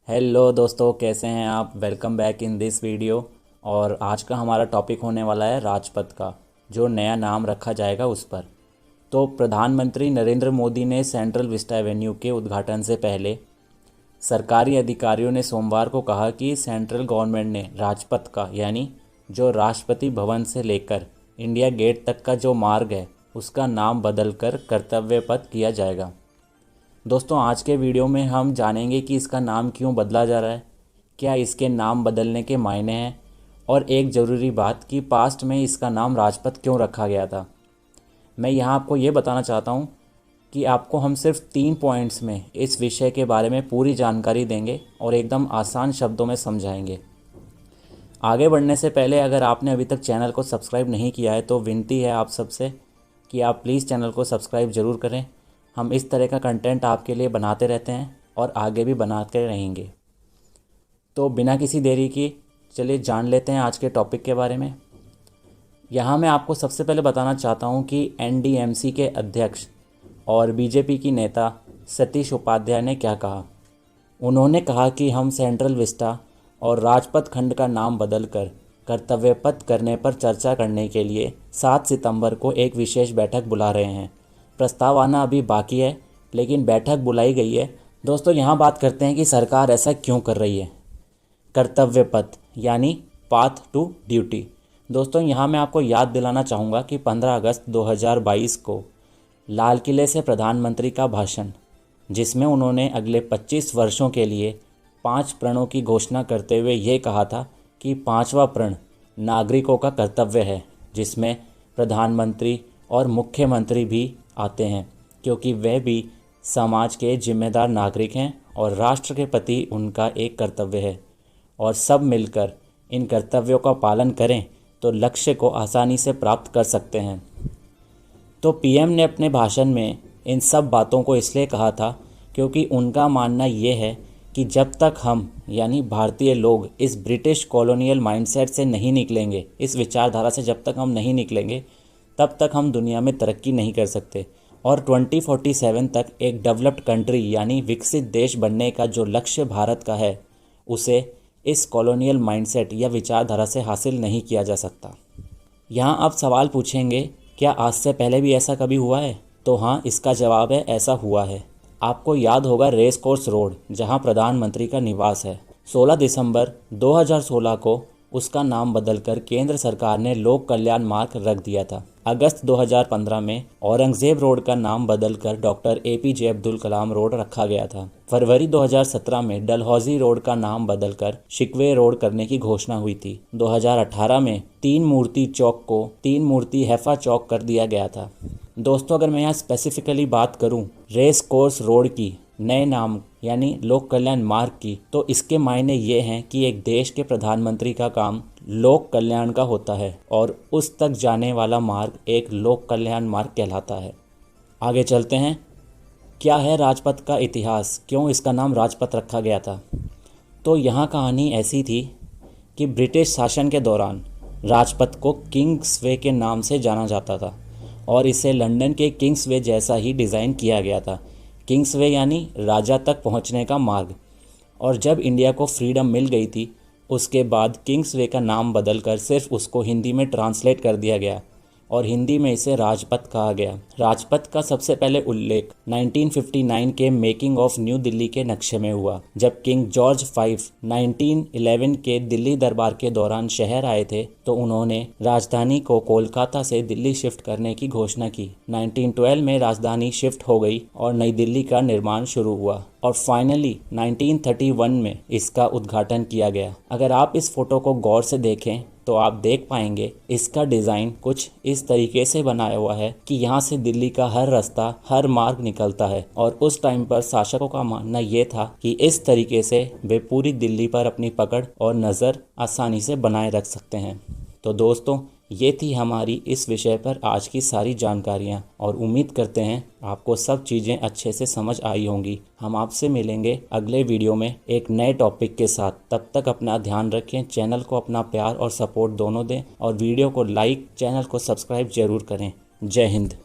Hello दोस्तों, कैसे हैं आप। Welcome back in this video. और आज का हमारा टॉपिक होने वाला है राजपथ का, जो नया नाम रखा जाएगा उस पर। तो प्रधानमंत्री नरेंद्र मोदी ने सेंट्रल विस्टा एवेन्यू के उद्घाटन से पहले सरकारी अधिकारियों ने सोमवार को कहा कि सेंट्रल गवर्नमेंट ने राजपथ का, यानी जो राष्ट्रपति भवन से लेकर इंडिया गेट तक का जो मार्ग है, उसका नाम बदलकर कर्तव्य पथ किया जाएगा। दोस्तों, आज के वीडियो में हम जानेंगे कि इसका नाम क्यों बदला जा रहा है, क्या इसके नाम बदलने के मायने हैं, और एक ज़रूरी बात कि पास्ट में इसका नाम राजपथ क्यों रखा गया था। मैं यहाँ आपको ये बताना चाहता हूँ कि आपको हम सिर्फ 3 पॉइंट्स में इस विषय के बारे में पूरी जानकारी देंगे और एकदम आसान शब्दों में समझाएंगे। आगे बढ़ने से पहले अगर आपने अभी तक चैनल को सब्सक्राइब नहीं किया है तो विनती है आप सबसे कि आप प्लीज़ चैनल को सब्सक्राइब ज़रूर करें। हम इस तरह का कंटेंट आपके लिए बनाते रहते हैं और आगे भी बनाते रहेंगे। तो बिना किसी देरी की चलिए जान लेते हैं आज के टॉपिक के बारे में। यहाँ मैं आपको सबसे पहले बताना चाहता हूँ कि एनडीएमसी के अध्यक्ष और बीजेपी की नेता सतीश उपाध्याय ने क्या कहा। उन्होंने कहा कि हम सेंट्रल विस्टा और राजपथ खंड का नाम बदलकर कर्तव्य पथ करने पर चर्चा करने के लिए 7 सितंबर को एक विशेष बैठक बुला रहे हैं। प्रस्ताव आना अभी बाकी है, लेकिन बैठक बुलाई गई है। दोस्तों, यहाँ बात करते हैं कि सरकार ऐसा क्यों कर रही है। कर्तव्य पथ यानी पाथ टू ड्यूटी। दोस्तों, यहाँ मैं आपको याद दिलाना चाहूँगा कि 15 अगस्त 2022 को लाल किले से प्रधानमंत्री का भाषण, जिसमें उन्होंने अगले 25 वर्षों के लिए 5 प्रणों की घोषणा करते हुए ये कहा था कि 5वां प्रण नागरिकों का कर्तव्य है, जिसमें प्रधानमंत्री और मुख्यमंत्री भी आते हैं, क्योंकि वे भी समाज के जिम्मेदार नागरिक हैं और राष्ट्र के प्रति उनका एक कर्तव्य है, और सब मिलकर इन कर्तव्यों का पालन करें तो लक्ष्य को आसानी से प्राप्त कर सकते हैं। तो पीएम ने अपने भाषण में इन सब बातों को इसलिए कहा था क्योंकि उनका मानना ये है कि जब तक हम यानी भारतीय लोग इस ब्रिटिश कॉलोनियल माइंडसेट से नहीं निकलेंगे, इस विचारधारा से जब तक हम नहीं निकलेंगे, तब तक हम दुनिया में तरक्की नहीं कर सकते। और 2047 तक एक डेवलप्ड कंट्री यानी विकसित देश बनने का जो लक्ष्य भारत का है, उसे इस कॉलोनियल माइंडसेट या विचारधारा से हासिल नहीं किया जा सकता। यहाँ आप सवाल पूछेंगे, क्या आज से पहले भी ऐसा कभी हुआ है? तो हाँ, इसका जवाब है, ऐसा हुआ है। आपको याद होगा रेस कोर्स रोड, जहाँ प्रधानमंत्री का निवास है। 16 दिसंबर 2016 को उसका नाम बदलकर केंद्र सरकार ने लोक कल्याण मार्ग रख दिया था। अगस्त 2015 में औरंगजेब रोड का नाम बदलकर doctor APJ Abdul Kalam road रखा गया था। फरवरी 2017 में डलहौजी रोड का नाम बदलकर शिकवे रोड करने की घोषणा हुई थी। 2018 में 3 मूर्ति चौक को 3 मूर्ति हैफा चौक कर दिया गया था। दोस्तों, अगर मैं यहाँ स्पेसिफिकली बात करूँ रेस कोर्स रोड की नए नाम यानी लोक कल्याण मार्ग की, तो इसके मायने ये हैं कि एक देश के प्रधानमंत्री का काम लोक कल्याण का होता है और उस तक जाने वाला मार्ग एक लोक कल्याण मार्ग कहलाता है। आगे चलते हैं, क्या है राजपथ का इतिहास, क्यों इसका नाम राजपथ रखा गया था। तो यहाँ कहानी ऐसी थी कि ब्रिटिश शासन के दौरान राजपथ को किंग्सवे के नाम से जाना जाता था और इसे लंदन के किंग्सवे जैसा ही डिज़ाइन किया गया था। किंग्सवे यानी राजा तक पहुंचने का मार्ग। और जब इंडिया को फ्रीडम मिल गई थी, उसके बाद किंग्सवे का नाम बदलकर सिर्फ उसको हिंदी में ट्रांसलेट कर दिया गया और हिंदी में इसे राजपथ कहा गया। राजपथ का सबसे पहले उल्लेख 1959 के मेकिंग ऑफ न्यू दिल्ली के नक्शे में हुआ, जब किंग जॉर्ज 5 1911 के दिल्ली दरबार के दौरान शहर आए थे तो उन्होंने राजधानी को कोलकाता से दिल्ली शिफ्ट करने की घोषणा की। 1912 में राजधानी शिफ्ट हो गई और नई दिल्ली का निर्माण शुरू हुआ और फाइनली 1931 में इसका उद्घाटन किया गया। अगर आप इस फोटो को गौर से देखें तो आप देख पाएंगे इसका डिज़ाइन कुछ इस तरीके से बनाया हुआ है कि यहाँ से दिल्ली का हर रास्ता, हर मार्ग निकलता है। और उस टाइम पर शासकों का मानना ये था कि इस तरीके से वे पूरी दिल्ली पर अपनी पकड़ और नज़र आसानी से बनाए रख सकते हैं। तो दोस्तों, ये थी हमारी इस विषय पर आज की सारी जानकारियाँ और उम्मीद करते हैं आपको सब चीज़ें अच्छे से समझ आई होंगी। हम आपसे मिलेंगे अगले वीडियो में एक नए टॉपिक के साथ। तब तक अपना ध्यान रखें, चैनल को अपना प्यार और सपोर्ट दोनों दें और वीडियो को लाइक, चैनल को सब्सक्राइब जरूर करें। जय हिंद।